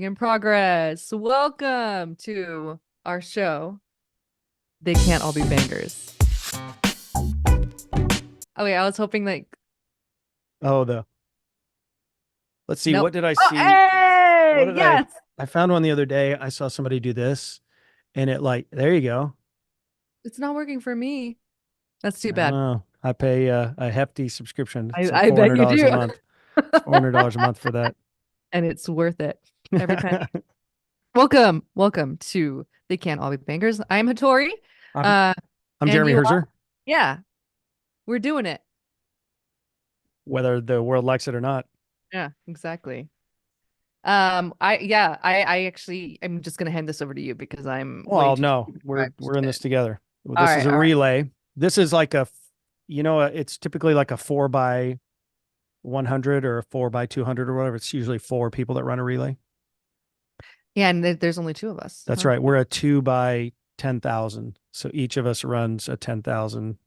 Recording in progress. Welcome to our show. They can't all be bangers. Oh yeah, I was hoping like Oh, let's see. nope. What did I Oh, see? What hey, did yes. I found one the other day. I saw somebody do this and there you go. It's not working for me. That's too I don't bad. know. I pay a hefty subscription. It's like I bet you $400 a do. month. It's $400 a month for that. And it's worth it every penny. Welcome to They Can't All Be Bangers. I'm Hatori. I'm Uh, I'm and Jeremy you are? Herzer, Yeah, we're doing it. whether the world likes it or not. Yeah, exactly. I actually I'm just gonna hand this over to you because I'm way Well, too no, we're deprived we're in today. this together. Well, All this is right, a all right. relay. This is like it's typically like a 4 by 100 or a 4 by 200 or whatever. It's usually four people that run a relay. Yeah, and there's only two of us, That's huh? right. We're a 2 by 10,000. So each of us runs a 10,000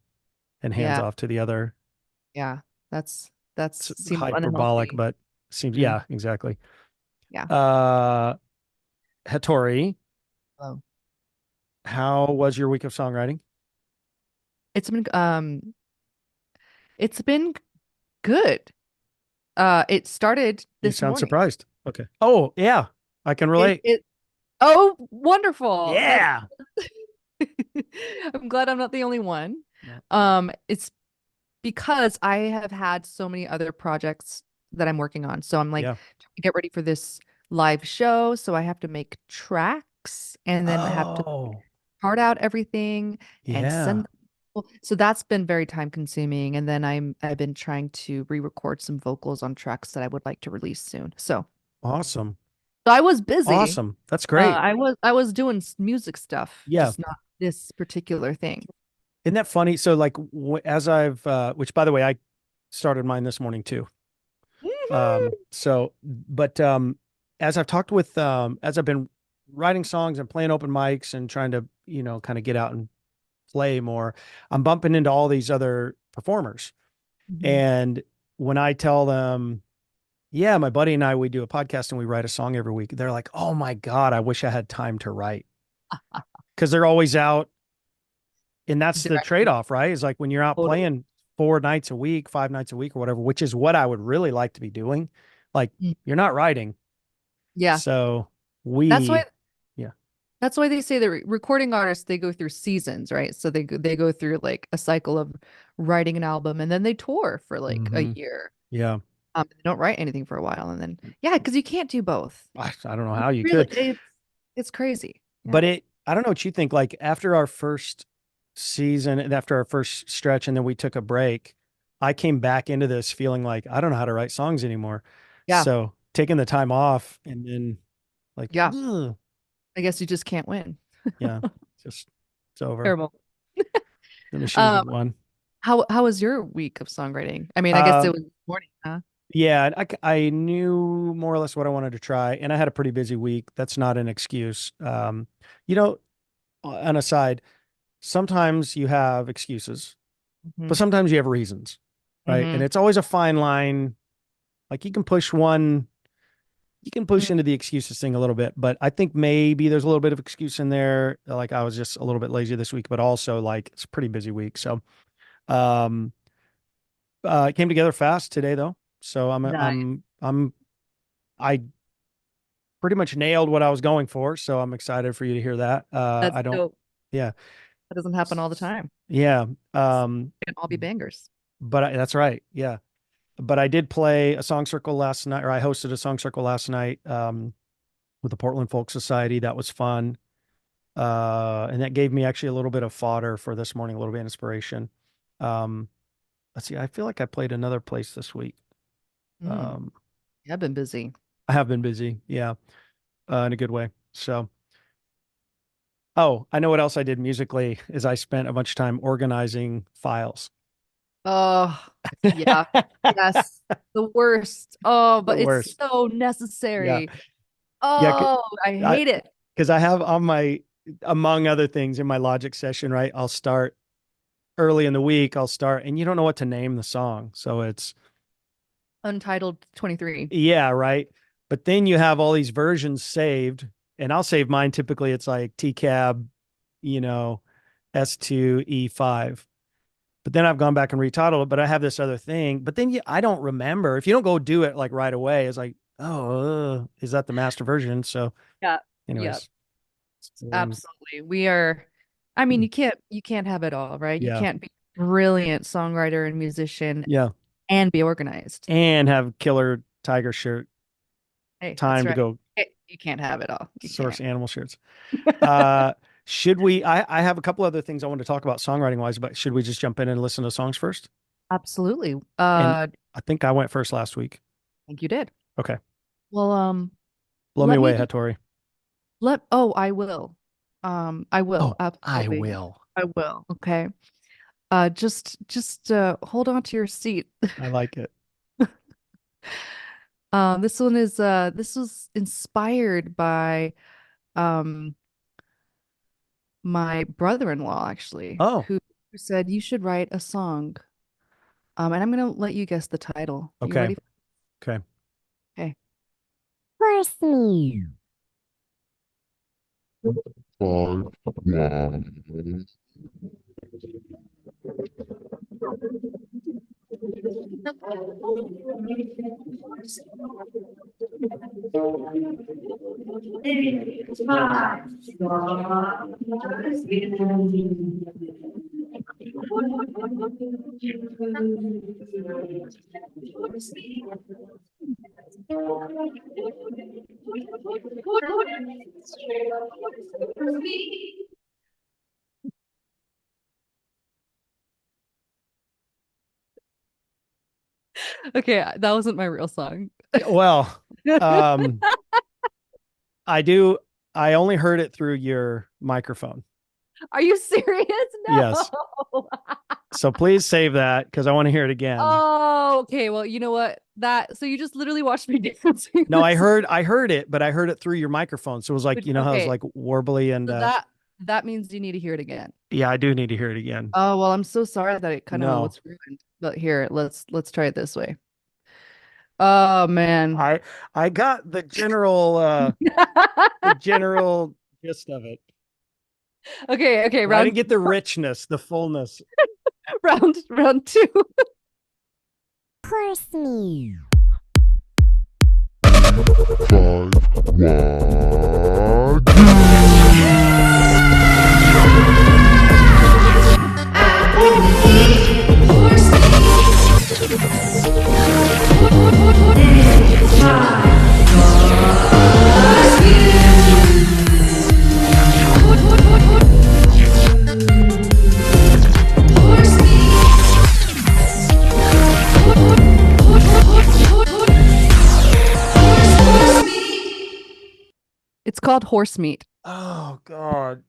and hands Yeah, off to the other. yeah. That's It's seems hyperbolic, unhealthy. but seems, Mm, yeah, exactly. yeah. Uh, Hattori, Oh. how was your week of songwriting? It's been it's been good. It started You this sound morning. surprised. Okay. Oh, yeah, I can relate. It Oh, wonderful. That Yeah. I'm glad I'm not the only one. No. It's because I have had so many other projects that I'm working on. So I'm like Yeah. trying to get ready for this live show. So I have to make tracks and then I have to Oh, chart out everything and yeah. send them. So that's been very time consuming. And then I've been trying to re-record some vocals on tracks that I would like to release soon. Awesome. So I was busy. Awesome. That's great. I was doing music stuff, Yeah. just not this particular thing. Isn't that funny? So like as which by the way, I started mine this morning too. Mhm. But as I've talked with, as I've been writing songs and playing open mics and trying to, kind of get out and play more, I'm bumping into all these other performers. Mhm. And when I tell them, yeah, my buddy and I, we do a podcast and we write a song every week, they're like, oh my God, I wish I had time to write. Cause they're always out. And that's the Directing. trade-off, right? Is like when you're out Totally. playing 4 nights a week, 5 nights a week or whatever, which is what I would really like to be doing. Like Mm. you're not writing. Yeah. So That's why we, yeah. that's why they say that recording artists they go through seasons, right? So they go through like a cycle of writing an album and then they tour for like a Hmm. year. Yeah. They don't write anything for a while and then yeah, because you can't do both. I don't know how you Really, could, it's crazy. Yeah. but I don't know what you think. Like after our first season and after our first stretch, and then we took a break, I came back into this feeling like I don't know how to write songs anymore. Yeah. So taking the time off and then like, Yeah. ugh, I guess you just can't win. yeah, just it's over. Terrible. The machines Um, have won. how was your week of songwriting? I mean, I guess it Um, was morning, huh? yeah, I knew more or less what I wanted to try, and I had a pretty busy week. That's not an excuse. You know, on a side, sometimes you have excuses, Hmm. but sometimes you have reasons, right? And Hmm. it's always a fine line. Like you can push into the excuses thing a little bit, but I think maybe there's a little bit of excuse in there. Like I was just a little bit lazy this week, but also like it's a pretty busy week. So, um, it came together fast today though. So Nice. I pretty much nailed what I was going for. So I'm excited for you to hear that. That's I don't, dope. yeah, That doesn't happen all the time. yeah. Can all be bangers. That's right. Yeah. But I did play a song circle last night, or I hosted a song circle last night, with the Portland Folk Society. That was fun. And that gave me actually a little bit of fodder for this morning, a little bit of inspiration. Um, let's see. I feel like I played another place this week. Mm. Um, Yeah, I've been busy. I have been busy. Yeah. In a good way. So, oh, I know what else I did musically is I spent a bunch of time organizing files. Oh, yeah. Yes. The worst. Oh, The but it's worst. so Yeah. necessary. Yeah. Oh, I I, hate it. because I have on among other things in my Logic session, right? I'll start early in the week. I'll start, and you don't know what to name the song. So it's, Untitled 23. yeah, right. But then you have all these versions saved, and I'll save mine. Typically, it's like T cab, you know, S2 E5. But then I've gone back and retitled it. But I have this other thing. But then I don't remember. If you don't go do it like right away, it's like, oh, is that the master version? So, Yeah. Yeah. anyways, Absolutely. We are, I mean, Hmm. you can't have it all, right? You Yeah, can't be a brilliant songwriter and musician yeah, and be organized. and have killer tiger shirt. Hey, that's Time to right. go You can't have it all. You source can't. animal shirts. Should we? I have a couple other things I want to talk about songwriting wise, but should we just jump in and listen to songs first? Absolutely. And I I think I went first last week. think you did. Okay, Well, blow me let away, me Hattori. I will. I will. Oh, I Absolutely. will. I will. Okay. Just hold on to your seat. I like it. This was inspired by um my brother-in-law actually, Oh, who said you should write a song. And I'm gonna let you guess the title. You okay, ready? okay. Okay. First me. Okay, that wasn't my real song. Well, um, I do. I only heard it through your microphone. Are you serious? Yes. No. So please save that because I want to hear it again. Oh, okay. Well, you know what? So you just literally watched me dancing No, this. I heard it, but I heard it through your microphone. So it was like, you know how it was Okay. like warbly and So that means you need to hear it again. yeah, I do need to hear it again. Oh, well, I'm so sorry that it kind of No. was ruined. But here, let's try it this way. Oh man. I got the general gist of it. Okay, But I didn't get the richness, the fullness. round two. First me. It's called horse meat. Oh God.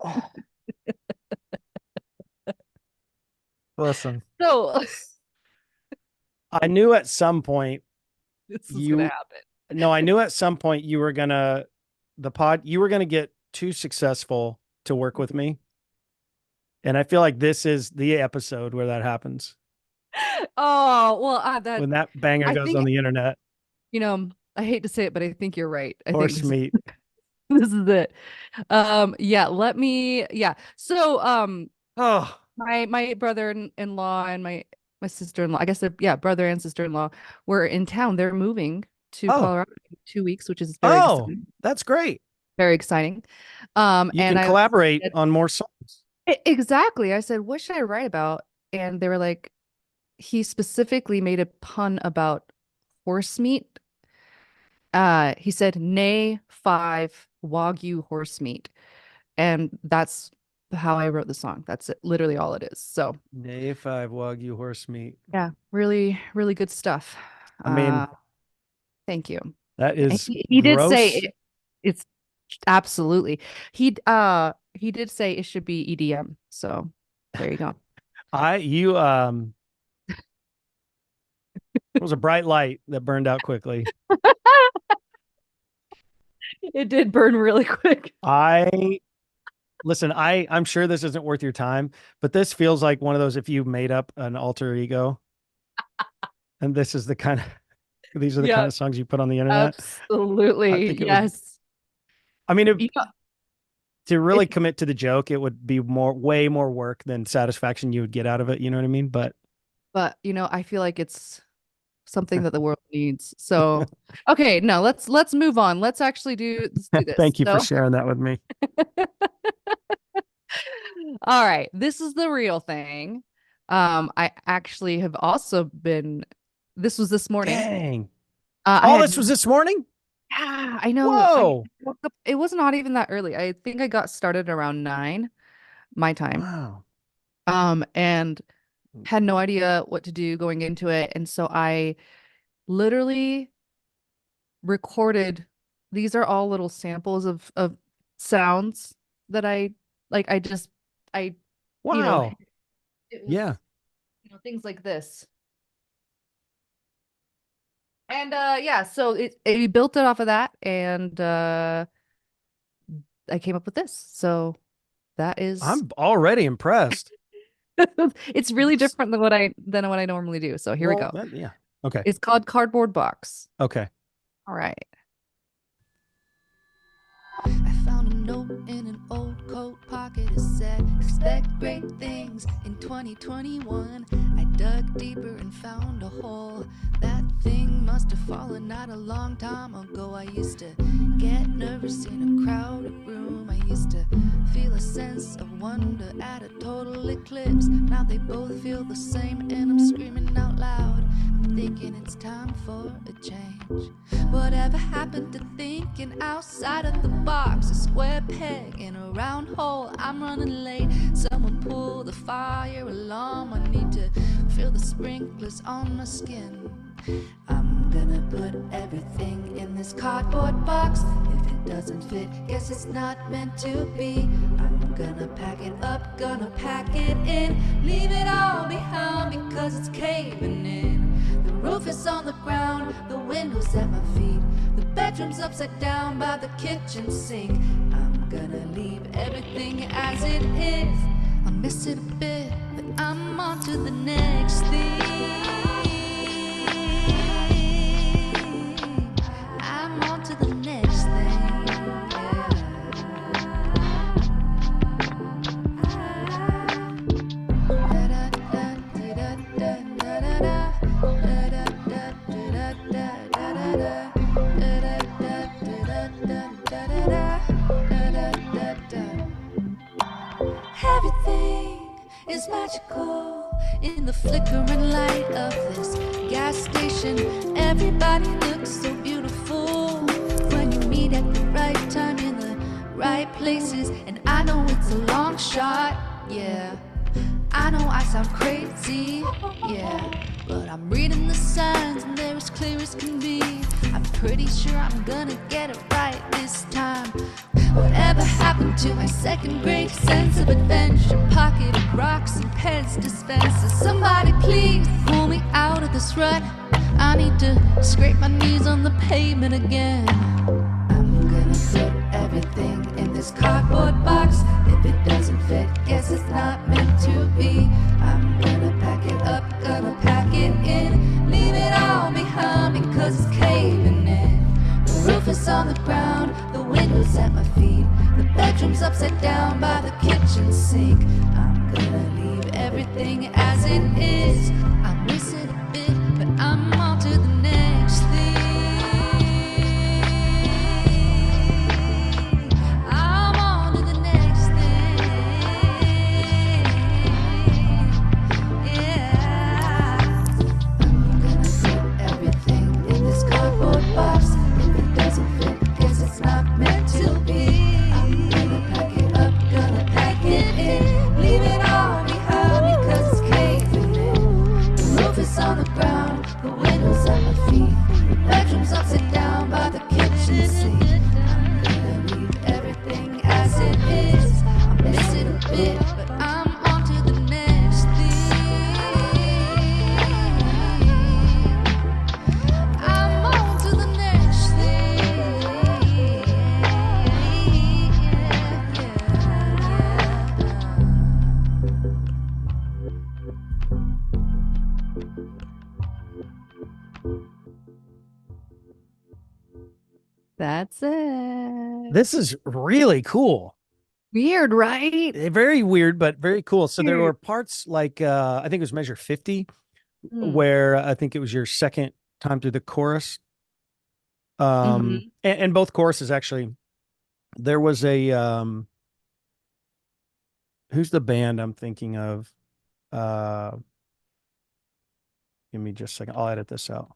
Oh. Listen, So I knew at some point this is gonna you happen. no, I knew at some point you were gonna you were gonna get too successful to work with me. And I feel like this is the episode where that happens. Oh, well, When that banger I goes think, on the internet. I hate to say it, but I think you're right. I think Horse meat. this is it. Yeah, yeah. So, Oh, my brother-in-law and my sister-in-law, I guess yeah, brother and sister-in-law were in town. They're moving to oh, Colorado in 2 weeks, which is oh, that's great. very exciting. You And can I collaborate said, on more songs. Exactly. I said, what should I write about? And they were like, he specifically made a pun about horse meat. He said, nay, 5 Wagyu horse meat. And that's how I wrote the song. That's it, literally all it is. So, Nay, 5 Wagyu horse meat. yeah, really, really good stuff. I mean, Thank you. that And is he did say gross. it's absolutely. He did say it should be EDM. So, there you go. It was a bright light that burned out quickly. It did burn really quick. Listen, I'm sure this isn't worth your time, but this feels like one of those if you made up an alter ego. And this is the kind of These are the kind Yeah, of songs you put on the internet. I absolutely. think it would, Yes. I mean, You know, to really if commit to the joke, it would be way more work than satisfaction you would get out of it. You know what I mean? But but I feel like it's something that the world needs. So, okay, no, let's move on. Let's do this. thank you for So, sharing that with me. all right, this is the real thing. I actually have also been this was this morning. Dang. I All had this was this morning? yeah, I know. I Whoa. woke up, it was not even that early. I think I got started around 9 my time. Wow. And had no idea what to do going into it. And so I literally recorded these are all little samples of sounds that I like I you know Wow. it was Yeah. things like this. And yeah, so it built it off of that and I came up with this. So that is I'm already impressed. it's really different than what I normally do. So here we Well, go. yeah. Okay. It's called Cardboard Box. Okay. All right. I found a note in an old coat pocket. It said, expect great things in 2021. I dug deeper and found a hole. That thing must have fallen out a long time ago. I used to get nervous in a crowded room. I used to feel a sense of wonder at a total eclipse. Now they both feel the same and I'm screaming out loud. I'm thinking it's time for a change. Whatever happened to thinking outside of the box? A square peg in a round hole. I'm running late. Someone pull the fire alarm. I need to feel the sprinklers on my skin. I'm gonna put everything in this cardboard box. If it doesn't fit, guess it's not meant to be. I'm gonna pack it up, gonna pack it in. Leave it all behind because it's caving in. The roof is on the ground, the window's at my feet. The bedroom's upside down by the kitchen sink. I'm gonna leave everything as it is. I'll miss it a bit, but I'm on to the next thing. I'm on to the next thing, yeah. Everything is magical in the flickering light of this gas station. Everybody looks so beautiful when you meet at the right time in the right places. And I know it's a long shot, yeah. I know I sound crazy, yeah. But I'm reading the signs and they're as clear as can be. I'm pretty sure I'm gonna get it right this time. Whatever happened to my second grade sense of adventure? Pocket of rocks and pens dispensers. Somebody please pull me out of this rut. I need to scrape my knees on the pavement again. I'm gonna put everything in this cardboard box. If it doesn't fit, guess it's not meant to be. I'm gonna pack it up, gonna pack it in. Leave it all behind because it's caving in. The roof is on the ground, the window's at my feet. The bedroom's upside down by the kitchen sink. I'm gonna leave everything as it is. I miss it a bit, but I'm on to the next thing. I'm on to the next thing. Yeah. I'm gonna put everything in this cardboard box. If it doesn't fit, guess it's not meant to be. I'm gonna pack it up, gonna pack it in. Leave it all behind because it's caving in. The roof is on the ground, the window's at my feet. The bedroom's upside down by the kitchen sink. I'm gonna leave everything as it is. I miss it a bit, but I'm on to the next thing. I'm on to the next thing. That's it. This is really cool. Weird, right? Very weird, but very cool. So there Weird. were parts like I think it was measure 50, Hmm. where I think it was your second time through the chorus. Hmm. And both choruses actually. There was a who's the band I'm thinking of? Uh Give me just a second. I'll edit this out.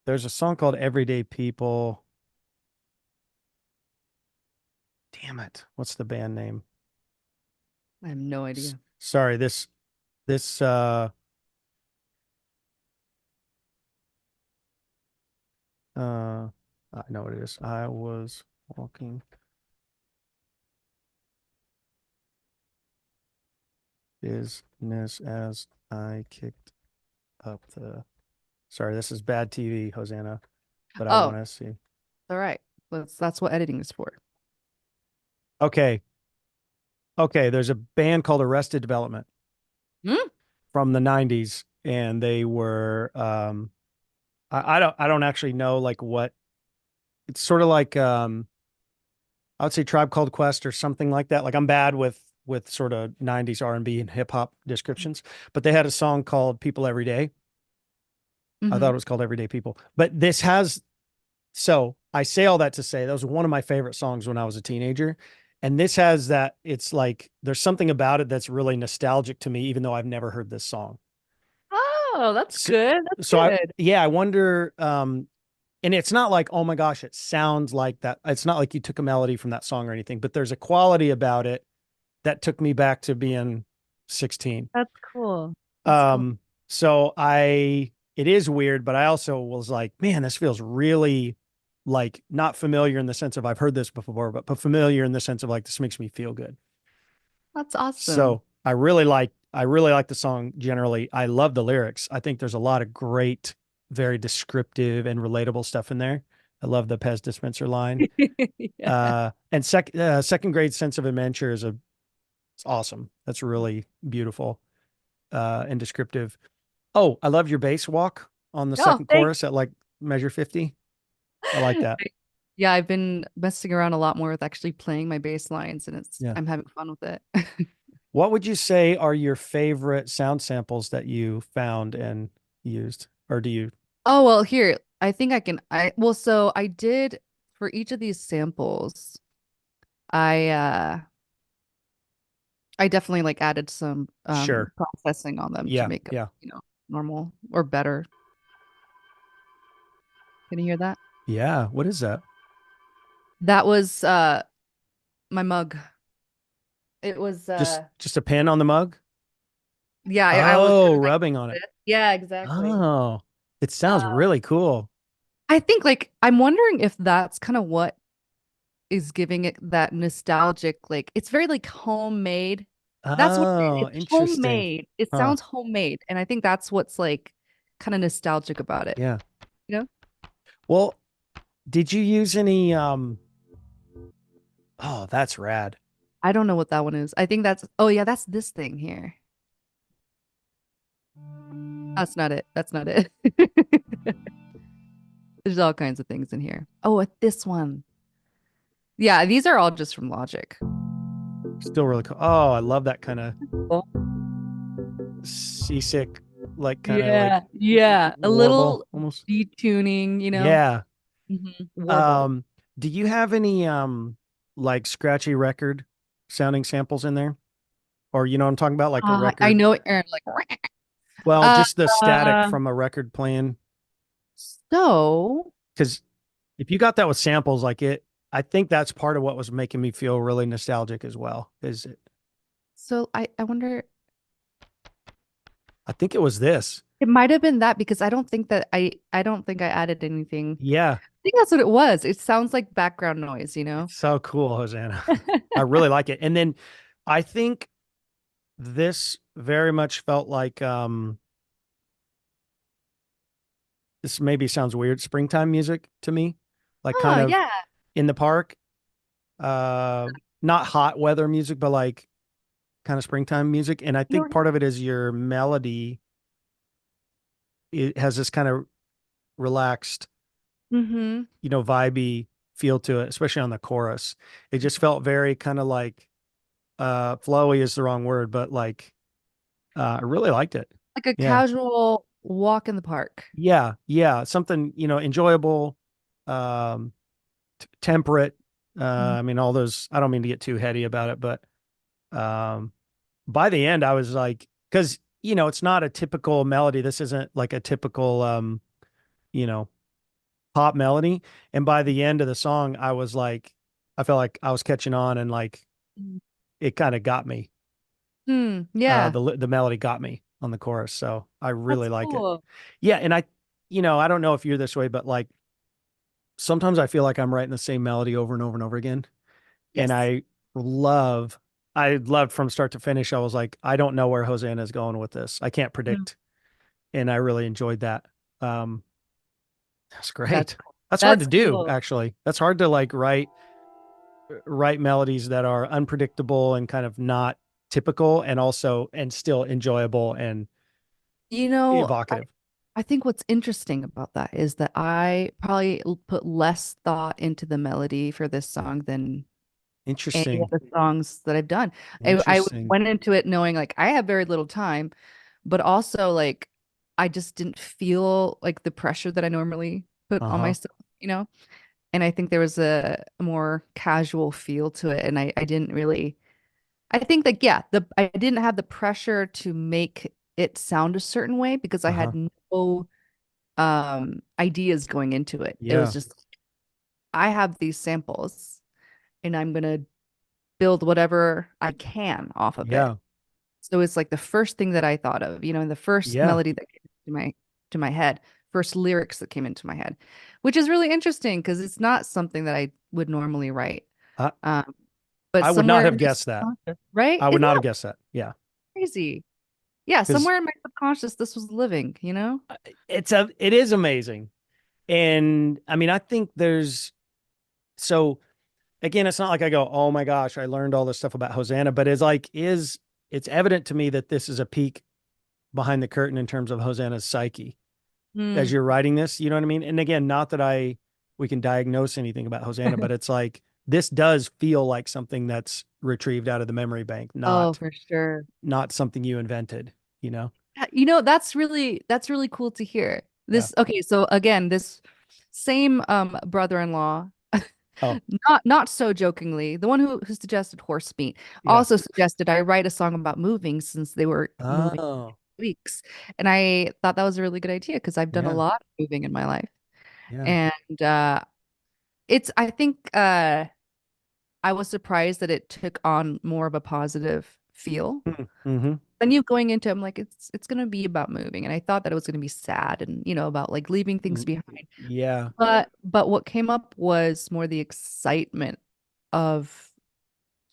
There's a song called Everyday People. Damn it. What's the band name? I have no idea. Sorry, this I know what it is. I was walking business as I kicked up the. Sorry, this is bad TV, Hosanna, but I Oh, want to see. all right. That's what editing is for. Okay. Okay, there's a band called Arrested Development Hmm? from the 90s, and they were I don't actually know like what it's sort of like I would say Tribe Called Quest or something like that. Like I'm bad with sort of 90s R&B and hip hop descriptions, but they had a song called People Every Day. I thought Hmm. it was called Everyday People. But this has, so I say all that to say that was one of my favorite songs when I was a teenager. And this has that, it's like there's something about it that's really nostalgic to me, even though I've never heard this song. Oh, that's So, good. That's so good. I wonder, and it's not like, oh my gosh, it sounds like that. It's not like you took a melody from that song or anything, but there's a quality about it that took me back to being 16. That's cool. That's cool. Um, so it is weird, but I also was like, man, this feels really like not familiar in the sense of I've heard this before, but familiar in the sense of like, this makes me feel good. That's awesome. So I really like the song generally. I love the lyrics. I think there's a lot of great, very descriptive and relatable stuff in there. I love the Pez dispenser line. Yeah. And second grade sense of adventure it's awesome. That's really beautiful, and descriptive. Oh, I love your bass walk on the Oh, second thanks. chorus at like measure 50. I like that. Yeah, I've been messing around a lot more with actually playing my bass lines, and Yeah. I'm having fun with it. What would you say are your favorite sound samples that you found and used? Or do you? Oh, well, here, I think I can well, so I did for each of these samples, I I definitely like added some Sure. processing on them to Yeah. make it, Yeah. normal or better. Can you hear that? Yeah. What is that? That was my mug. It was Just a pin on the mug? yeah, I was Oh, doing like rubbing on it. this. Yeah, exactly. Oh, it sounds Uh, really cool. I think like I'm wondering if that's kind of what is giving it that nostalgic, like it's very like homemade. That's what it is. Oh, It's interesting. homemade. It Huh. sounds homemade. And I think that's what's like kind of nostalgic about it. Yeah. You know? Well, did you use any oh, that's rad. I don't know what that one is. I think that's, oh yeah, that's this thing here. That's not it. That's not it. There's all kinds of things in here. Oh, this one. Yeah, these are all just from Logic. Still really cool. Oh, I love that kind of Cool. seasick, like kind of like Yeah, yeah. A warble little almost. detuning, Yeah. Warble. Um, do you have any like scratchy record sounding samples in there? Or you know what I'm talking about? Like a I record. know Aaron like Well, uh just the static from a record playing. so Because if you got that with samples, like I think that's part of what was making me feel really nostalgic as well. Is it? I wonder, I think it was this. it might have been that because I don't think I added anything. Yeah. I think that's what it was. It sounds like background noise, you know? It's so cool, Hosanna. I really like it. And then I think this very much felt like this maybe sounds weird, springtime music to me. Like kind Oh of yeah. in the park. Uh not hot weather music, but like kind of springtime music. And I think part of it is your melody. It has this kind of relaxed, Mm-hmm. vibey feel to it, especially on the chorus. It just felt very kind of like, flowy is the wrong word, but like, I really liked it. Like a Yeah. casual walk in the park. Yeah. Yeah. Something, enjoyable, um, temperate. Mhm. I mean, all those, I don't mean to get too heady about it, but, um, by the end I was like, cause it's not a typical melody. This isn't like a typical, you know, pop melody. And by the end of the song, I was like, I felt like I was catching on and like Mm. it kind of got me. Yeah, The melody got me on the chorus. So I really that's like it. cool. Yeah. And I don't know if you're this way, but like sometimes I feel like I'm writing the same melody over and over and over again. And Yes. love, I loved from start to finish. I was like, I don't know where Hosanna is going with this. I can't Mm. predict. And I really enjoyed that. Um, that's That's great. cool. That's hard to That's do, cool. actually. That's hard to like write melodies that are unpredictable and kind of not typical and still enjoyable and You know, evocative. I think what's interesting about that is that I probably put less thought into the melody for this song than any of Interesting. the songs that I've done. I Interesting. went into it knowing like I have very little time, but also like I just didn't feel like the pressure that I normally put on Uh-huh. myself, you know? And I think there was a more casual feel to it. And I didn't really, I think like, yeah, I didn't have the pressure to make it sound a certain way because I Uh-huh. had no ideas going into it. It was Yeah. just, I have these samples and I'm gonna build whatever I can off of it. Yeah. So it's like the first thing that I thought of, the first Yeah. melody that came to my head, first lyrics that came into my head, which is really interesting because it's not something that I would normally write. I, Um, but I would not somewhere in have my guessed that. subconscious, right? I would Isn't not that have guessed that. Yeah. crazy? Yeah, Because somewhere in my subconscious, this was living, you know? it is amazing. And I mean, I think so again, it's not like I go, oh my gosh, I learned all this stuff about Hosanna, but it's evident to me that this is a peek behind the curtain in terms of Hosanna's psyche as Mm. you're writing this. You know what I mean? And again, not that we can diagnose anything about Hosanna, but it's like this does feel like something that's retrieved out of the memory bank, Oh, not for sure. not something you invented, you know? That's really cool to hear. Yeah. Okay, so again, this same brother-in-law, Oh, not so jokingly, the one who suggested horse meat yeah. also suggested I write a song about moving since they were moving Oh, weeks. And I thought that was a really good idea because I've done a yeah. lot of moving in my life. Yeah. And I think I was surprised that it took on more of a positive feel. Mm-hmm. Then you going into, I'm like, it's gonna be about moving, and I thought that it was gonna be sad and about like leaving things behind. Yeah. But what came up was more the excitement of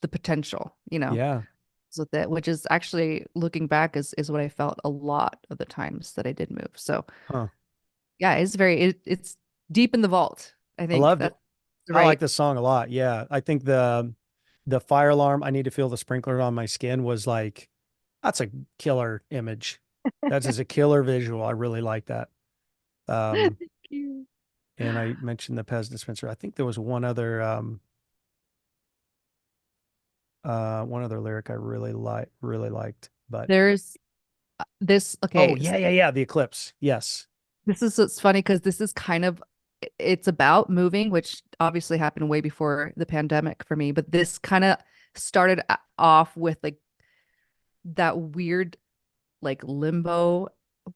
the potential, Yeah. so that which is actually looking back is what I felt a lot of the times that I did move. So Huh. yeah, it's deep in the vault. I I think loved it. that's the I like right. this song a lot. Yeah. I think the fire alarm, I need to feel the sprinkler on my skin was like, that's a killer image. That is a killer visual. I really like that. Um, Thank you. and I mentioned the Pez dispenser. I think there was one other lyric I really liked, but There's this. oh Okay, yeah, yeah, yeah. The eclipse. Yes. this is what's funny because this is kind of it's about moving, which obviously happened way before the pandemic for me, but this kind of started off with like that weird like limbo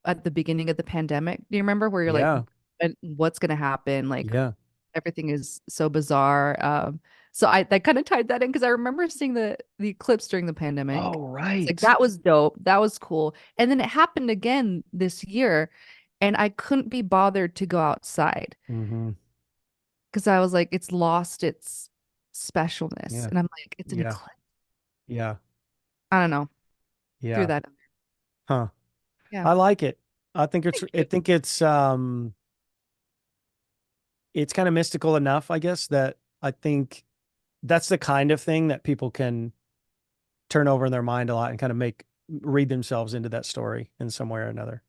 at the beginning of the pandemic. Do you remember where you're like, Yeah. what's gonna happen? Like Yeah. everything is so bizarre. So I kind of tied that in because I remember seeing the eclipse during the pandemic. Oh, It's like right. that was dope. That was cool. And then it happened again this year, and I couldn't be bothered to go outside Mm-hmm. because I was like, it's lost its specialness. Yeah. And I'm like, it's an Yeah. eclipse. Yeah. I don't know. Threw Yeah. that. Huh. Yeah. I like it. I think Thank you. it's kind of mystical enough, I guess, that I think that's the kind of thing that people can turn over in their mind a lot and kind of read themselves into that story in some way or another.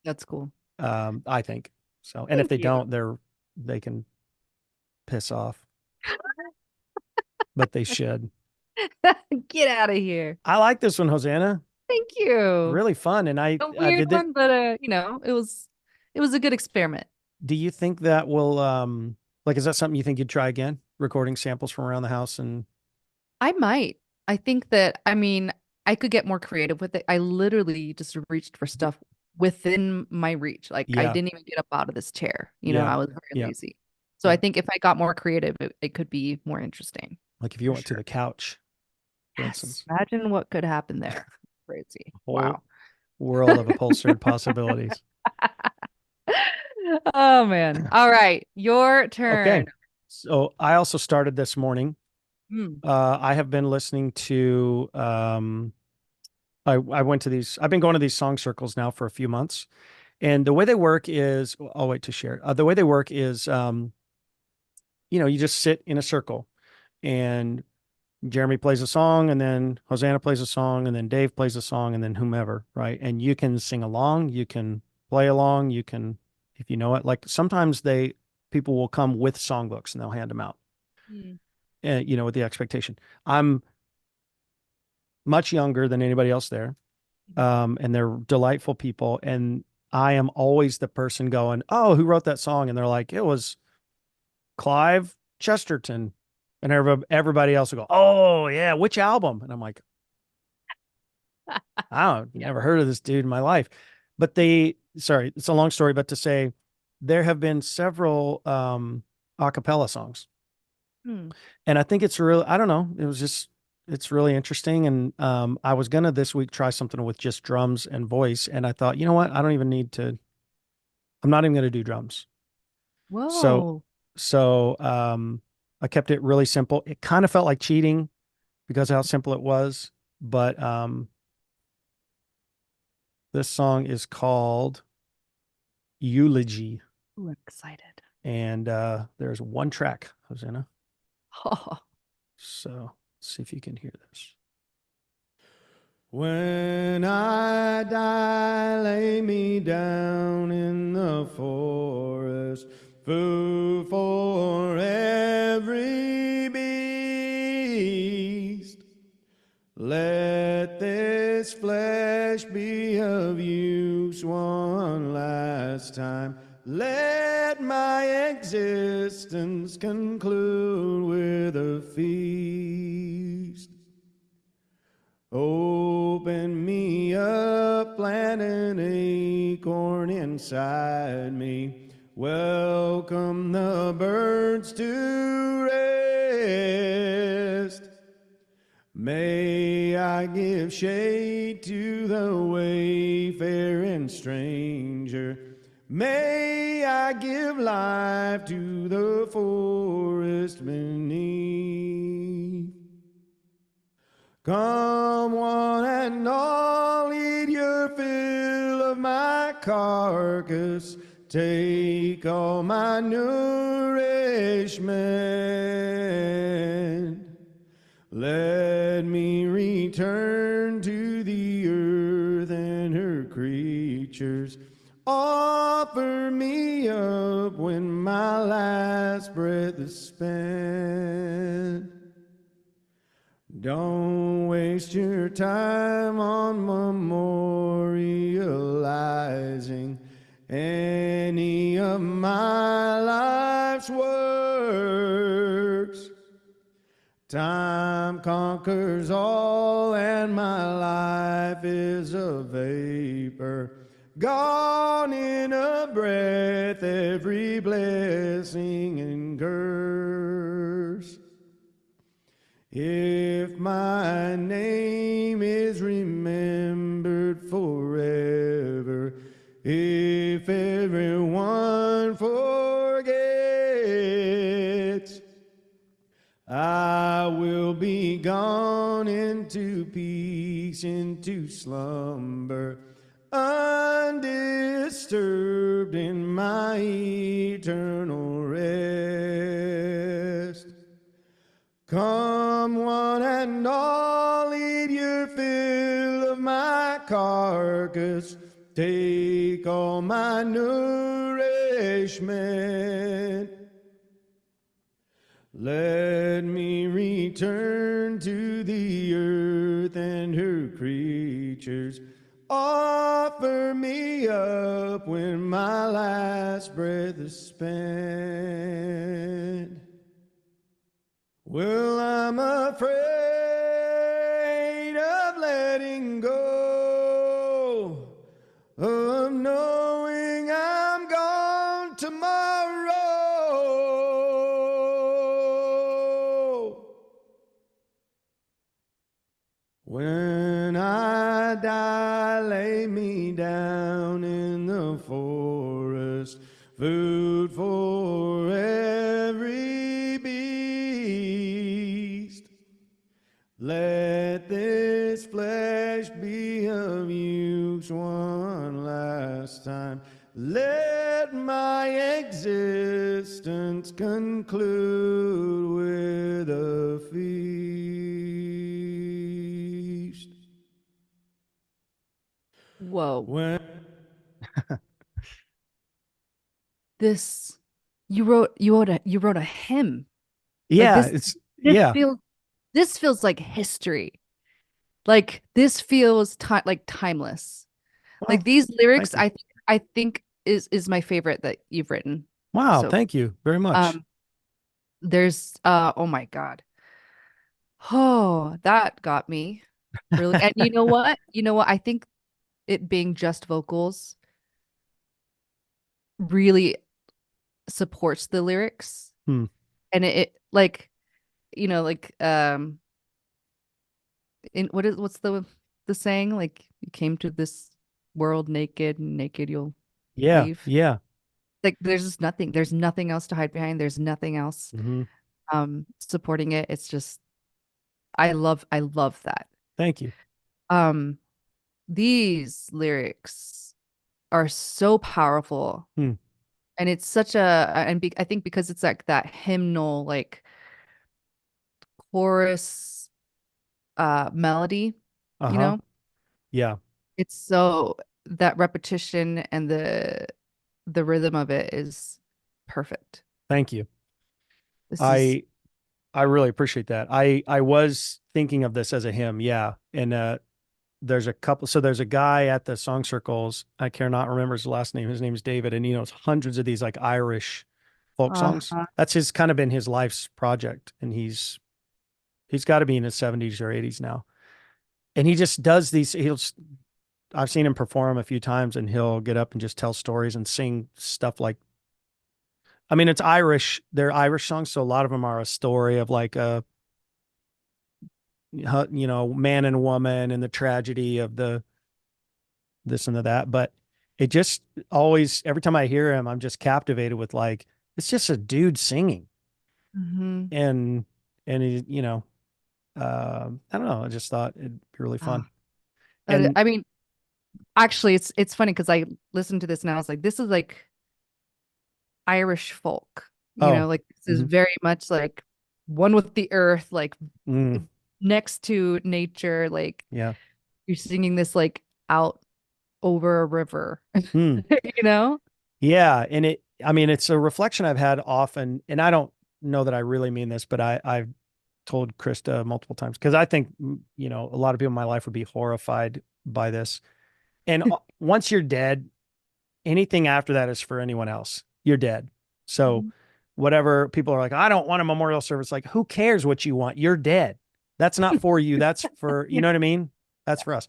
That's cool. I think so. And if Thank they you. don't, they can piss off, but they should. Get out of here. I like this one, Hosanna. Thank you. Really fun. And I A weird did this. one, but it was a good experiment. Do you think that will, like, is that something you think you'd try again? Recording samples from around the house? And I might. I think that, I mean, I could get more creative with it. I literally just reached for stuff within my reach. Like I yeah, didn't even get up out of this chair. Yeah. I was very Yeah. lazy. So Yeah. I think if I got more creative, it could be more interesting. like if you For went to sure. the couch, for Yes. instance, Imagine what could happen there. Crazy. whole Wow. world of upholstered possibilities. Oh man. All right. Your turn. Okay. So I also started this morning. I have been listening to, I went to I've been going to these song circles now for a few months. And the way they work is, I'll wait to share. The way they work is, you just sit in a circle and Jeremy plays a song and then Hosanna plays a song and then Dave plays a song and then whomever, right? And you can sing along, you can play along, you can, if you know it, like sometimes people will come with songbooks and they'll hand them out, with the expectation. I'm much younger than anybody else there. And they're delightful people. And I am always the person going, oh, who wrote that song? And they're like, it was Clive Chesterton. And everybody else will go, oh yeah, which album? And I'm like, never heard of this dude in my life. But sorry, it's a long story, but to say there have been several a cappella songs. And I think it's really, I don't know, it's really interesting. And I was gonna this week try something with just drums and voice. And I thought, you know what? I'm not even gonna do drums. Whoa. So I kept it really simple. It kind of felt like cheating because of how simple it was. But this song is called Eulogy. Ooh, I'm excited. And there's one track, Hosanna. Oh. So let's see if you can hear this. When I die, lay me down in the forest, food for every beast. Let this flesh be of use one last time. Let my existence conclude with a feast. Open me up, plant an acorn inside me. Welcome the birds to rest. May I give shade to the wayfaring stranger. May I give life to the forest beneath. Come one and all, eat your fill of my carcass. Take all my nourishment. Let me return to the earth and her creatures. Offer me up when my last breath is spent. Don't waste your time on memorializing any of my life's works. Time conquers all and my life is a vapor. Gone in a breath, every blessing and curse. If my name is remembered forever, if everyone forgets, I will be gone into peace, into slumber, undisturbed in my eternal rest. Come one and all, eat your fill of my carcass. Take all my nourishment. Let me return to the earth and her creatures. Offer me up when my last breath is spent. Well, I'm afraid of letting go, of knowing I'm gone tomorrow. When I die, lay me down in the forest, food for every beast. Let this flesh be of use one last time. Let my existence conclude with a feast. Whoa. When This you wrote a hymn. Yeah, this it's this feels like history. Like this feels like timeless. Well, Like these lyrics thank I think is my favorite that you've written. wow, So thank you very much. there's oh my God. Oh, that got me really. And you know what? You know what? I think it being just vocals really supports the lyrics. Hmm. And it like, like in what's the saying? Like you came to this world naked and naked you'll Yeah, leave. yeah. Like there's nothing else to hide behind. There's nothing else Hmm. supporting it. It's just I love that. Thank you. Um these lyrics are so powerful. Hmm. And it's such I think because it's like that hymnal like chorus melody, you Uh-huh. know? Yeah, It's so that repetition and the rhythm of it is perfect. thank you. This is I really appreciate that. I was thinking of this as a hymn, yeah. And there's a couple, so there's a guy at the song circles, I cannot remember his last name. His name is David, and he knows hundreds of these like Irish folk songs. uh-huh. That's his kind of been his life's project. And he's got to be in his 70s or 80s now. And he just does these, I've seen him perform a few times, and he'll get up and just tell stories and sing stuff like, I mean, it's Irish. They're Irish songs, so a lot of them are a story of like a, man and woman and the tragedy of the this and the that. But it just always, every time I hear him, I'm just captivated with like, it's just a dude singing. Mhm. And I don't know. I just thought it'd be really fun. And I mean, actually, it's funny because I listened to this and I was like, this is like Irish folk, oh, like this is mhm. very much like one with the earth, like Mm, next to nature, like yeah. you're singing this like out over a river, Hmm. you know? Yeah. I mean, it's a reflection I've had often, and I don't know that I really mean this, but I've told Krista multiple times, because I think, a lot of people in my life would be horrified by this. And once you're dead, anything after that is for anyone else. You're dead. So Mhm. whatever people are like, I don't want a memorial service. Like, who cares what you want? You're dead. That's not for you. That's for, you know what I mean? That's for us.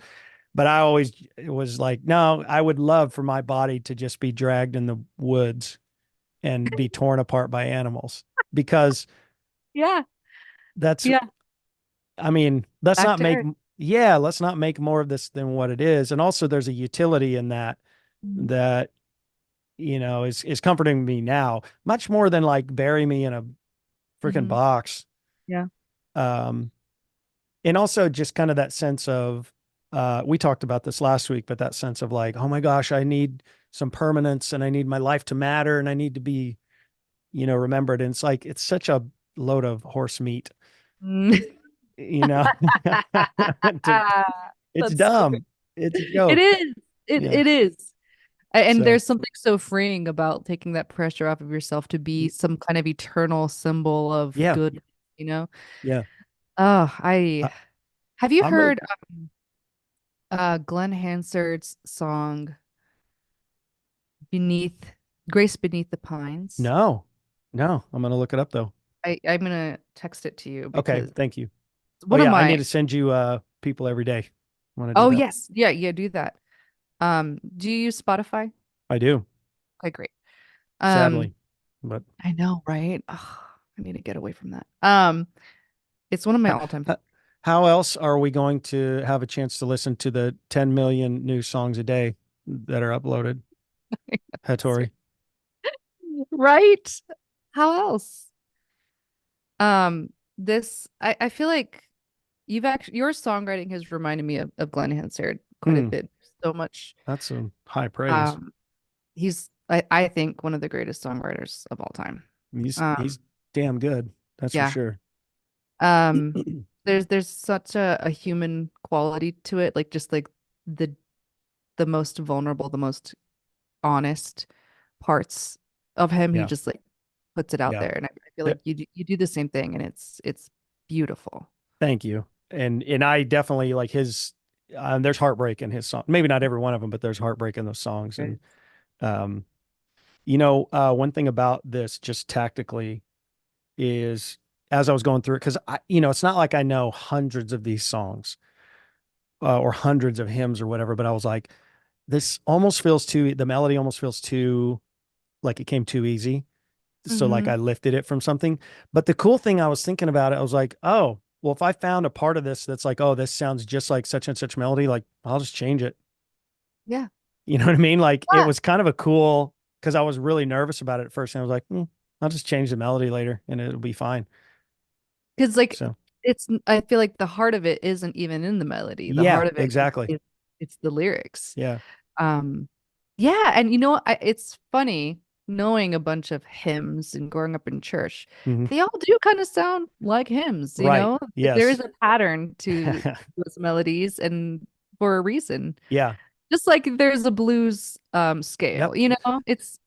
But I always was like, no, I would love for my body to just be dragged in the woods and be torn apart by animals, because Yeah. that's, Yeah. I mean, Back to earth. let's not make more of this than what it is. And also there's a utility in that, Mhm. that, is comforting me now, much more than like bury me in a freaking Mhm. box. Yeah. Um, and also just kind of that sense of, we talked about this last week, but that sense of like, oh my gosh, I need some permanence, and I need my life to matter, and I need to be, remembered. And it's like, it's such a load of horse meat. Mm. you know, it's That's so dumb. It's a it joke. is. Yeah. It is. And So there's something so freeing about taking that pressure off of yourself to be some kind of eternal symbol of yeah, good, you know? yeah. Oh, I I, have you I'm a heard Glenn Hansard's song Beneath Grace Beneath the Pines? no, no. I'm gonna look it up though. I'm gonna text it to you Okay, because thank you. it's Oh one of yeah, I need my to send you people every day. I want to do oh that. yes. Yeah, yeah, do that. Do you use Spotify? I do, Okay, great. Um, sadly, but I know, right? Ugh, I need to get away from that. It's one of my h- all-time h- how else are we going to have a chance to listen to the 10 million new songs a day that are uploaded? favorites. Hattori. Right? How else? This I feel like you've actually your songwriting has reminded me of Glenn Hansard quite a Hmm, bit. So much. that's some high praise. Um, I think one of the greatest songwriters of all time. He's damn good. That's for Yeah. sure. Um, there's such a human quality to it, like just like the the most vulnerable, the most honest parts of him, he Yeah, just like puts it out yeah. there, and I feel Th- like you do the same thing, and it's beautiful. Thank you. And I definitely like his. There's heartbreak in his song. Maybe not every one of them, but there's heartbreak in those songs. Right. And um, one thing about this, just tactically, is as I was going through it, because it's not like I know hundreds of these songs or hundreds of hymns or whatever, but I was like, the melody almost feels too like it came too easy. So like Hmm. I lifted it from something. But the cool thing I was thinking about it, I was like, oh, well, if I found a part of this that's like, oh, this sounds just like such and such melody, like I'll just change it. Yeah. You know what I mean? Like it Yeah. was kind of a cool because I was really nervous about it at first. And I was like, I'll just change the melody later and it'll be fine. Because like So I feel like the heart of it isn't even in the melody. The yeah, heart of it exactly. is it's the lyrics. Yeah. Um, yeah, and you know, it's funny knowing a bunch of hymns and growing up in church. Hmm. They all do kind of sound like hymns, you Right. know? There is Yes. a pattern to those melodies and for a reason. Yeah. Just like there's a blues Yep. scale, you know? It's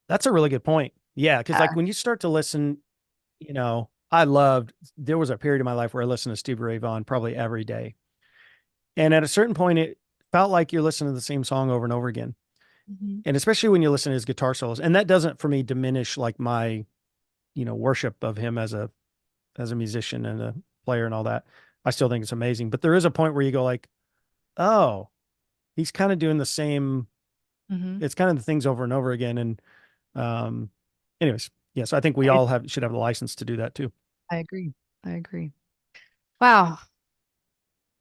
That's a really good point. Yeah. Cause like uh, when you start to listen, there was a period in my life where I listened to Stevie Ray Vaughan probably every day. And at a certain point, it felt like you're listening to the same song over and over again. Mhm. And especially when you listen to his guitar solos. And that doesn't for me diminish like my, worship of him as a musician and a player and all that. I still think it's amazing. But there is a point where you go like, oh, he's kind of doing the same, Mhm. it's kind of the things over and over again. And um anyways, yes, I think we I, all should have the license to do that too. I agree. I agree. Wow.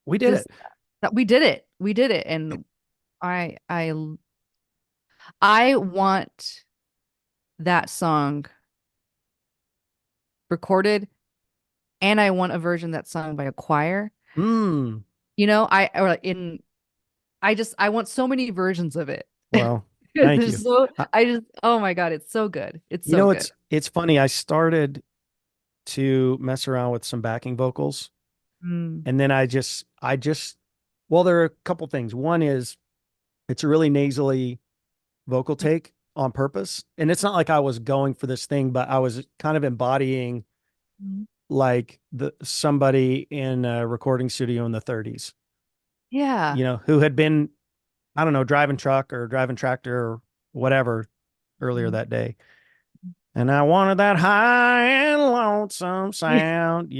We did This it. that we did it. We did it. And I I I want that song recorded, and I want a version that's sung by a choir. Hmm. You know, or like in I want so many versions of it. Well, thank you. There's so I, I just oh my God, it's so good. It's you so know, good. it's funny. I started to mess around with some backing vocals. Mm, And then well, there are a couple things. One is it's a really nasally vocal take on purpose. And it's not like I was going for this thing, but I was kind of embodying mm. like somebody in a recording studio in the 30s, Yeah. who had been, I don't know, driving truck or driving tractor or whatever earlier Mhm. that day. And I wanted that high and lonesome Yeah. sound,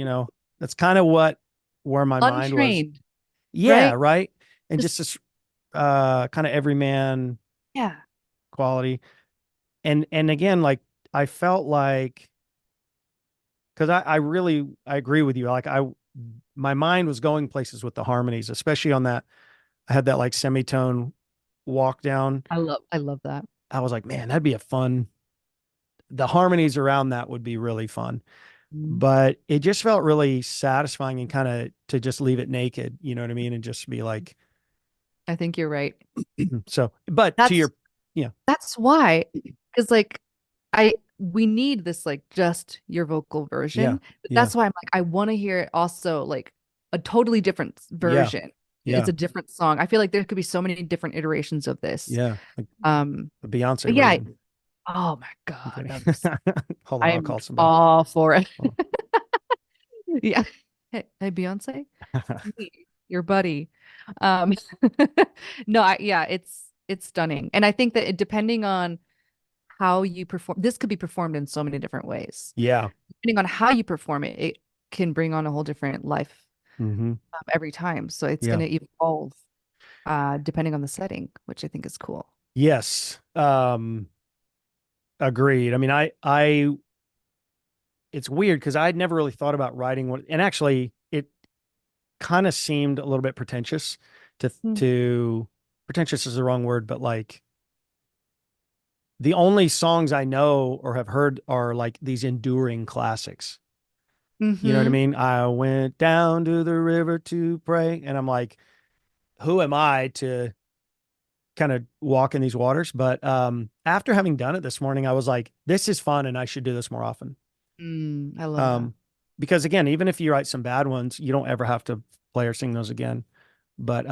that's kind of where my mind was. Untrained, Yeah, right? right. And Just just this kind of everyman yeah. quality. And again, like I felt like because I agree with you. Like my mind was going places with the harmonies, especially on that. I had that like semitone walk down. I love that. I was like, man, that'd be the harmonies around that would be really fun. Mhm. But it just felt really satisfying and kind of to just leave it naked, you know what I mean? And just be like, I think you're right. so, but to That's your, yeah, That's why, because like we need this like just your vocal yeah, version. But yeah, that's why I'm like I want to hear it also like a totally different version. Yeah. It's a different song. I feel like there could be so many different iterations of this. Yeah. Like The Beyonce yeah. version. Oh my I'm God. kidding. Hold on, I'll I'm call somebody. all for it. Oh. Yeah. Hey, Beyonce, your buddy. Um, no, yeah, it's stunning. And I think that depending on how you perform, this could be performed in so many different ways. Yeah. Depending on how you perform it, it can bring on a whole different life every time. So it's Yeah. going to evolve depending on the setting, which I think is cool. Yes. Agreed. I mean, it's weird because I'd never really thought about writing one, and actually it kind of seemed a little bit pretentious to pretentious is the wrong word, but like the only songs I know or have heard are like these enduring classics. You know what I mean? I went down to the river to pray. And I'm like, who am I to kind of walk in these waters? But after having done it this morning, I was like, this is fun and I should do this more often. I love that. Because again, even if you write some bad ones, you don't ever have to play or sing those again. But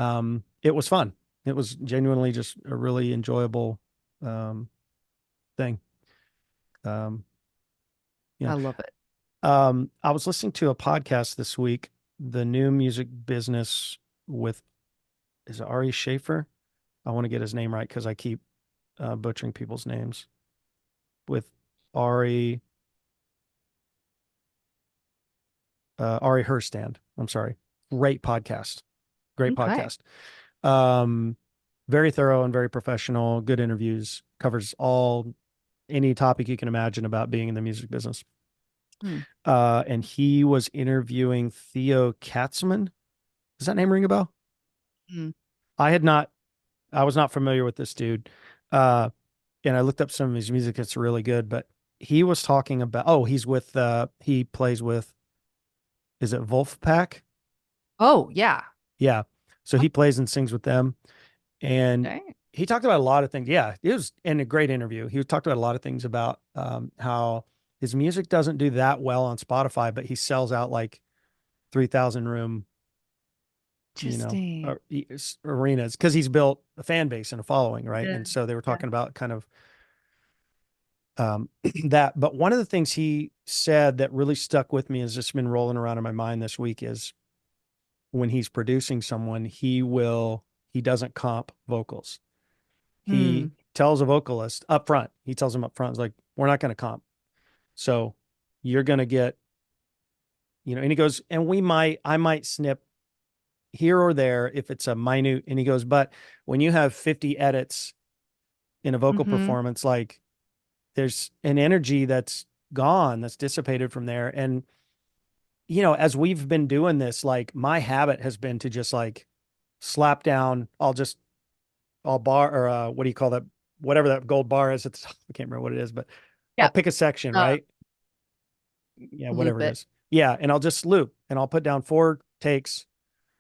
it was fun. It was genuinely just a really enjoyable thing. Yeah. I love it. I was listening to a podcast this week, The New Music Business with, is it Ari Schaefer? I want to get his name right because I keep butchering people's names. With Ari Herstand. I'm sorry. Great podcast. Great podcast. Very thorough and very professional, good interviews, covers any topic you can imagine about being in the music business. And he was interviewing Theo Katzman. Does that name ring a bell? I was not familiar with this dude. And I looked up some of his music. It's really good, but he was talking about, he plays with, is it Wolfpack? Oh, yeah. Yeah. So he plays and sings with them. And he talked about a lot of things. Yeah. It was in a great interview. He talked about a lot of things about how his music doesn't do that well on Spotify, but he sells out like 3,000 room, arenas because he's built a fan base and a following. Right. And so they were talking about kind of that. But one of the things he said that really stuck with me has just been rolling around in my mind this week is when he's producing someone, he doesn't comp vocals. He tells a vocalist up front, it's like, we're not going to comp. So you're going to get, and he goes, and I might snip here or there if it's a minute, and he goes, but when you have 50 edits in a vocal performance, like there's an energy that's gone, that's dissipated from there. And, as we've been doing this, like my habit has been to just like slap down, I'll bar, or what do you call that? Whatever that gold bar is. I can't remember what it is, but I'll pick a section, right? Yeah, whatever it is. Yeah. And I'll just loop and I'll put down 4 takes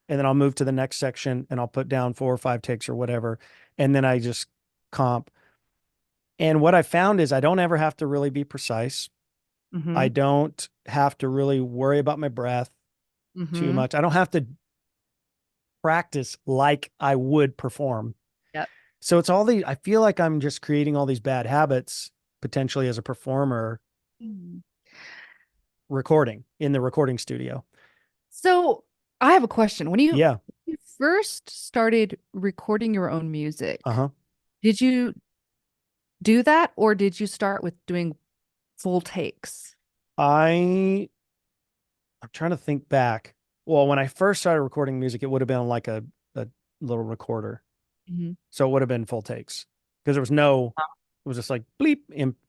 and then I'll move to the next section and I'll put down 4 or 5 takes or whatever. And then I just comp. And what I found is I don't ever have to really be precise. I don't have to really worry about my breath too much. I don't have to practice like I would perform. Yep. So it's I feel like I'm just creating all these bad habits potentially as a performer recording in the recording studio. So I have a question. When you you first started recording your own music, Uh-huh. did you do that or did you start with doing full takes? I'm trying to think back. Well, when I first started recording music, it would have been like a little recorder. So it would have been full takes because there was it was just like bleep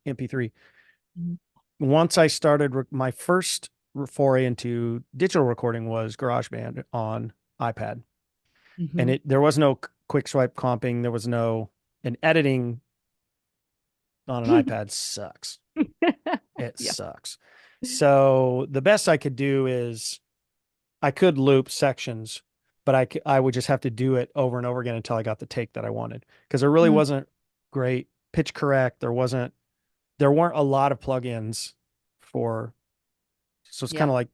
MP3. Once I started, my first foray into digital recording was GarageBand on iPad. And there was no quick swipe comping. There was and editing on an iPad sucks. It sucks. So the best I could do is I could loop sections, but I would just have to do it over and over again until I got the take that I wanted. Because there really wasn't great pitch correct. There weren't a lot of plugins so it's kind of like,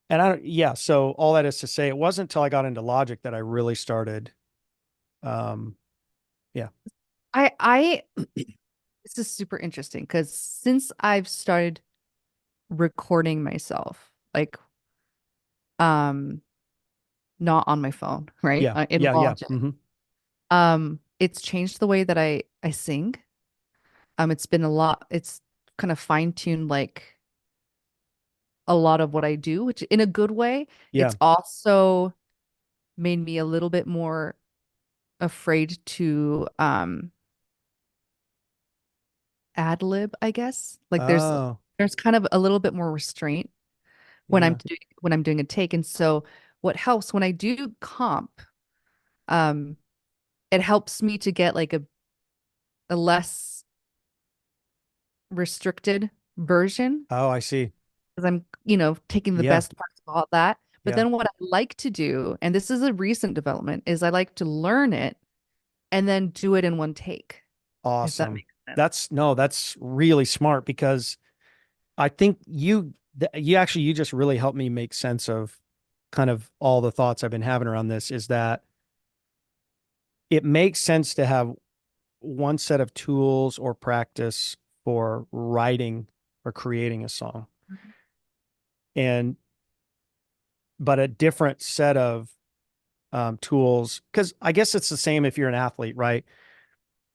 And I don't, yeah. So all that is to say, it wasn't until I got into Logic that I really started. Um, yeah. I this is super interesting because since I've started recording myself, like um not on my phone, right? Yeah. In Yeah. Yeah. Logic. Hmm. It's changed the way that I sing. It's been a lot, it's kind of fine-tuned like a lot of what I do, which in a good way. Yeah. It's also made me a little bit more afraid to ad lib, I guess. Like Oh, there's kind of a little bit more restraint yeah. when I'm doing a take. And so what helps when I do comp, um, it helps me to get like a less restricted version Oh, I see. because I'm, taking the Yeah. best parts of all that. But Yeah. then what I like to do, and this is a recent development, is I like to learn it and then do it in one take, if that Awesome. makes sense. That's really smart because I think you just really helped me make sense of kind of all the thoughts I've been having around this is that it makes sense to have one set of tools or practice for writing or creating a song Mhm. and but a different set of tools because I guess it's the same if you're an athlete, right?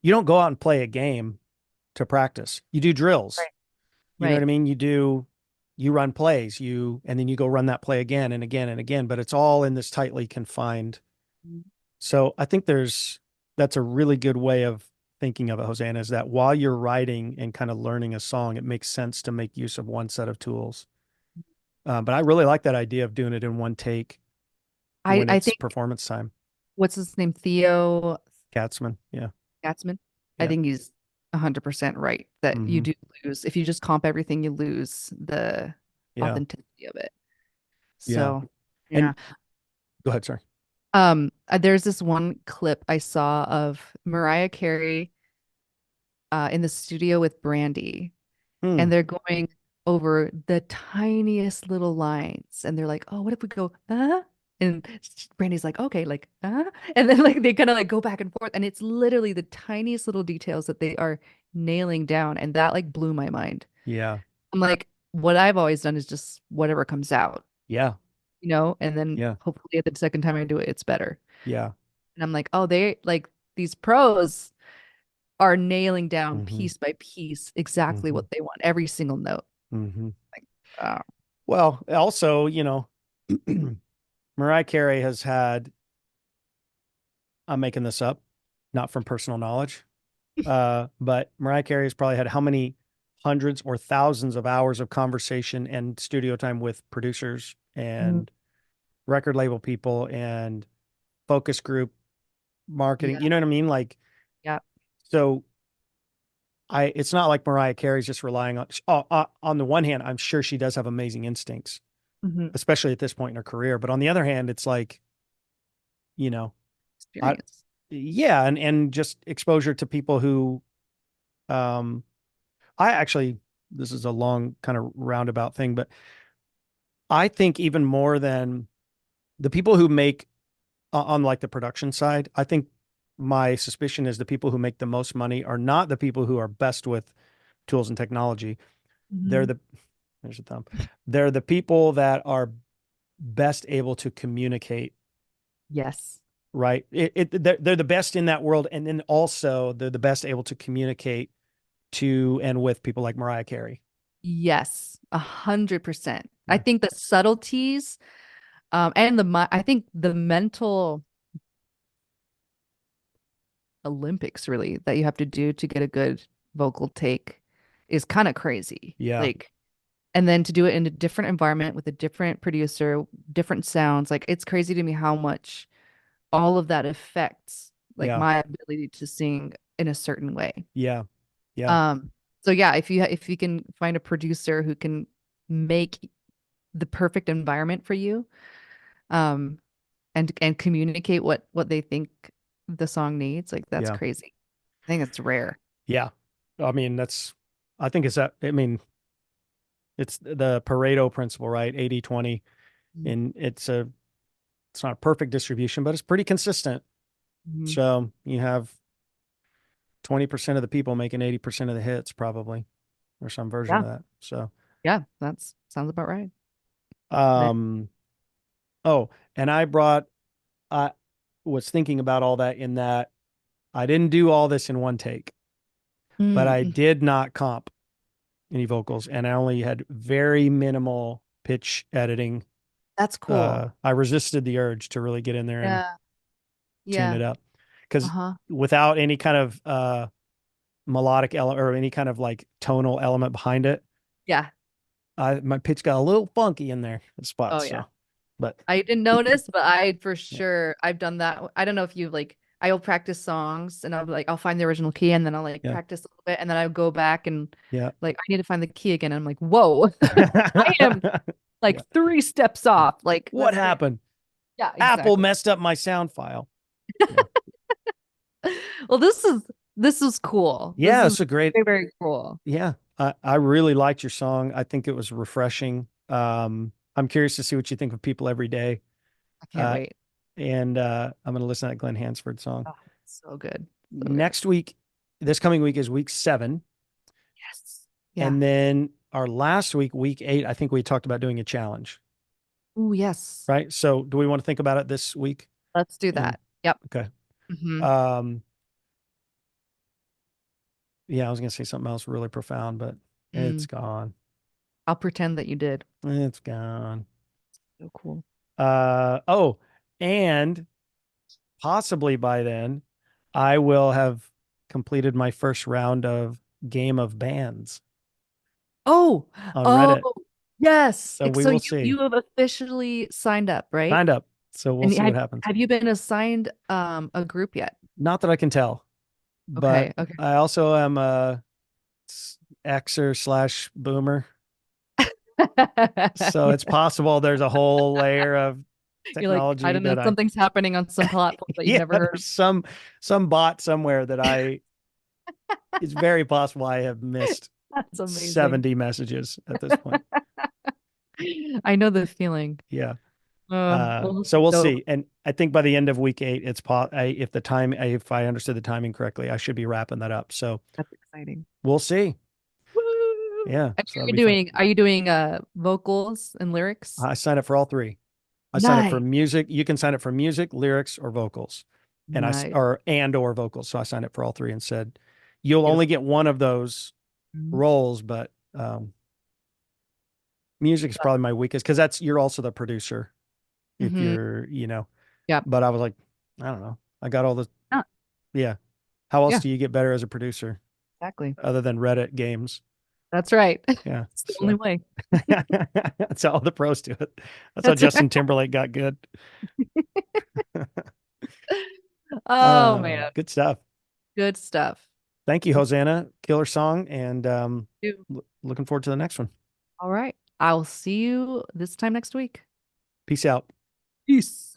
You don't go out and play a game to practice. You do drills. Right. You know what Right. I mean? You run plays, and then you go run that play again and again and again, but it's all in this tightly confined. Mhm. So I think that's a really good way of thinking of it, Hosanna, is that while you're writing and kind of learning a song, it makes sense to make use of one set of tools. But I really like that idea of doing it in one take when I it's think performance time. what's his name? Theo Katzman. Yeah. Gatzman. I Yeah. think he's 100% right that you Hmm. do lose. If you just comp everything, you lose the Yeah. authenticity of it. Yeah. So, yeah. And go ahead, sorry. There's this one clip I saw of Mariah Carey in the studio with Brandy, Hmm. and they're going over the tiniest little lines, and they're like, "Oh, what if we go, And Brandy's like, "Okay, like, And then like they kind of like go back and forth, and it's literally the tiniest little details that they are nailing down, and that like blew my mind. Yeah. I'm like, what I've always done is just whatever comes out, Yeah. and then Yeah. hopefully at the second time I do it, it's better. Yeah. And I'm like, oh, they like these pros are nailing down Hmm. piece by piece exactly Hmm. what they want, every single note. Hmm. Like, oh, Well, also, Mariah Carey has had, I'm making this up, not from personal knowledge, but Mariah Carey has probably had how many hundreds or thousands of hours of conversation and studio time with producers mm, and record label people and focus group marketing. yeah, You know what I mean? Like, yeah. so it's not like Mariah Carey's just relying on the one hand, I'm sure she does have amazing instincts, Hmm. especially at this point in her career. But on the other hand, it's like, you know, I, Experience. yeah. And just exposure to people who, um, I actually, this is a long kind of roundabout thing, but I think even more than the people who make on like the production side, I think my suspicion is the people who make the most money are not the people who are best with tools and technology. They're Hmm. the, there's a thumb. They're the people that are best able to communicate, Yes. right? They're the best in that world. And then also they're the best able to communicate to and with people like Mariah Carey. Yes. 100%. I Yeah. think the subtleties, and I think the mental Olympics really that you have to do to get a good vocal take is kind of crazy. Yeah. Like, and then to do it in a different environment with a different producer, different sounds, like it's crazy to me how much all of that affects like Yeah. my ability to sing in a certain way. Yeah. Yeah. Um, so yeah, if you can find a producer who can make the perfect environment for you, um, and communicate what they think the song needs, like that's Yeah. crazy. I think it's rare. Yeah. I mean, I think it's that, I mean, it's the Pareto principle, right? 80-20. and it's not a perfect distribution, but it's pretty consistent. Mhm. So you have 20% of the people making 80% of the hits, probably, or some version Yeah. of that. So, Yeah, that's sounds about right. oh, and I was thinking about all that in that I didn't do all this in one take, but I Mm, did not comp any vocals, and I only had very minimal pitch editing. that's cool. I resisted the urge to really get in there and Yeah. tune Yeah. it up, because Uh-huh. without any kind of melodic element or any kind of like tonal element behind it, Yeah. my pitch got a little funky in there in spots. Oh yeah. So, but I didn't notice, but I for yeah, sure I've done that. I don't know if you like I'll practice songs and I'll find the original key and then I'll like yeah, practice a little bit and then I'll go back and yeah. like I need to find the key again. And I'm like, whoa, I am like Yeah. 3 steps off. Like What that's great. happened? Yeah, Apple exactly. messed up my sound file. Yeah. Well, this is cool. This Yeah, is it's a great. very, very cool. Yeah, I really liked your song. I think it was refreshing. I'm curious to see what you think of People Every Day. I can't Uh, wait. and I'm going to listen to that Glenn Hansford song. Oh, so good. So good. Next week, this coming week is week 7. Yes. Yeah. And then our last week, week 8, I think we talked about doing a challenge, Oh, yes. right? So do we want to think about it this week? Let's do And that. Yep. okay. Hmm. Yeah, I was going to say something else really profound, but it's gone. I'll pretend that you did. It's gone. So cool. Oh, and possibly by then, I will have completed my first round of Game of Bands Oh, on Reddit. yes. So we So will you see. you have officially signed up, right? Signed up. So we'll And see what happens. have you been assigned a group yet? Not that I can tell, but Okay, okay. I also am a Xer / boomer. So it's possible there's a whole layer of You're like, I technology don't know, that something's happening on some platform that you've yeah, never heard of. there's some bot somewhere that it's very possible I have missed That's amazing. 70 messages at this point. I know the feeling. Yeah. Well, So we'll so see. And I think by the end of week 8, if I understood the timing correctly, I should be wrapping that up. So that's exciting. we'll see. Woo! Yeah. And So that'll be fun. are you doing vocals and lyrics? I sign up for all 3. I sign up for Nice. music. You can sign up for music, lyrics, or vocals. And Nice. or vocals. So I signed up for all 3 and said, you'll Beautiful. only get one of those roles, but music is probably my weakest, because you're also the producer if you're, Yeah. But I was like, I don't know. I got all the, Yeah. yeah. How else Yeah. do you get better as a producer Exactly. other than Reddit games? That's right. Yeah. It's the only way. That's how all the pros do it. That's how That's Justin Timberlake got good. Oh man. Good stuff. Good stuff. Thank you, Hosanna. Killer song. And You. looking forward to the next one. All right. I'll see you this time next week. Peace out. Peace.